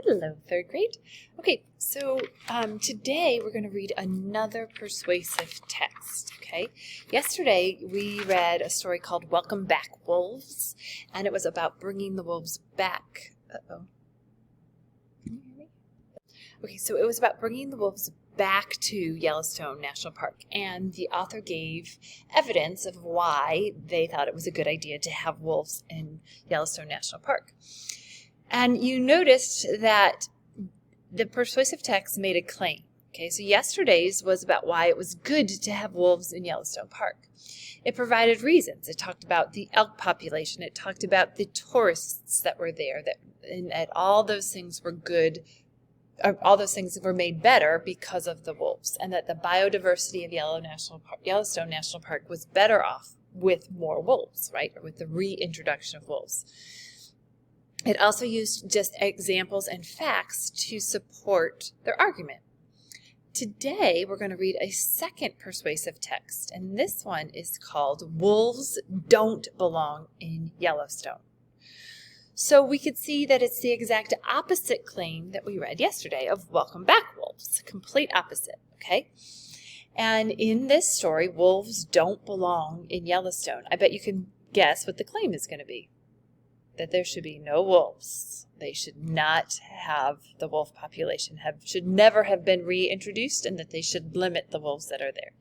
Hello, third grade. Okay, so today we're going to read another persuasive text, okay? Yesterday we read a story called Welcome Back, Wolves, and it was about bringing the wolves back. Uh-oh. Can you hear me? Okay, so it was about bringing the wolves back to Yellowstone National Park, and the author gave evidence of why they thought it was a good idea to have wolves in Yellowstone National Park. And you noticed that the persuasive text made a claim. Okay, so yesterday's was about why it was good to have wolves in Yellowstone Park. It provided reasons. It talked about the elk population. It talked about the tourists that were there, that all those things were good. All those things were made better because of the wolves, and that the biodiversity of Yellowstone National Park was better off with more wolves, right, or with the reintroduction of wolves. It also used just examples and facts to support their argument. Today, we're going to read a second persuasive text, and this one is called Wolves Don't Belong in Yellowstone. So we could see that it's the exact opposite claim that we read yesterday of Welcome Back, Wolves. Complete opposite, okay? And in this story, wolves don't belong in Yellowstone. I bet you can guess what the claim is going to be. That there should be no wolves. They should not have, the wolf population should never have been reintroduced, and that they should limit the wolves that are there.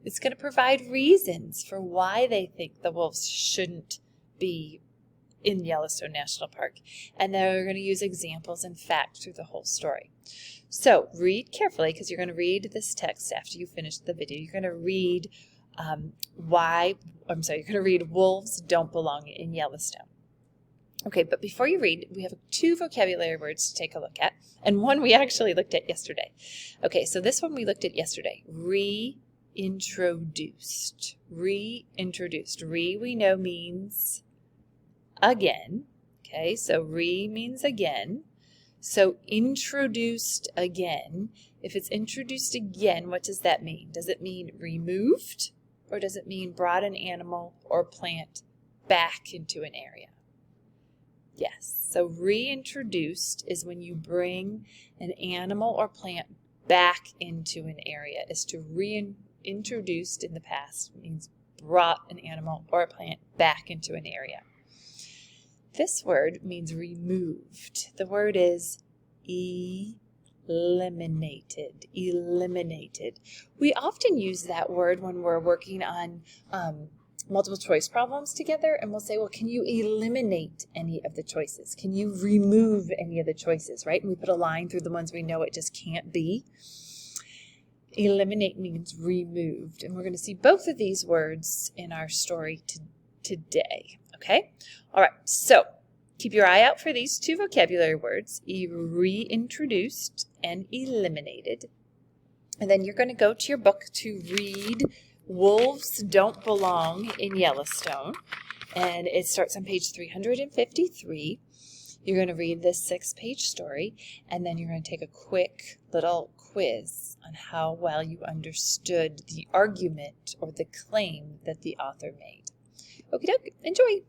It's going to provide reasons for why they think the wolves shouldn't be in Yellowstone National Park. And they're going to use examples and facts through the whole story. So read carefully, because you're going to read this text after you finish the video. You're going to read you're going to read Wolves Don't Belong in Yellowstone. Okay, but before you read, we have 2 vocabulary words to take a look at, and one we actually looked at yesterday. Okay, so this one we looked at yesterday, reintroduced. Reintroduced. We know means again. Okay, so means again. So introduced again. If it's introduced again, what does that mean? Does it mean removed, or does it mean brought an animal or plant back into an area? Yes, so reintroduced is when you bring an animal or plant back into an area. Is to reintroduced in the past means brought an animal or a plant back into an area. This word means removed. The word is eliminated. Eliminated. We often use that word when we're working on multiple choice problems together, and we'll say, well, can you eliminate any of the choices? Can you remove any of the choices, right? And we put a line through the ones we know it just can't be. Eliminate means removed, and we're going to see both of these words in our story today, okay? All right, so keep your eye out for these 2 vocabulary words, reintroduced and eliminated, and then you're going to go to your book to read Wolves Don't Belong in Yellowstone, and it starts on page 353. You're going to read this 6-page story, and then you're going to take a quick little quiz on how well you understood the argument or the claim that the author made. Okie doke, enjoy!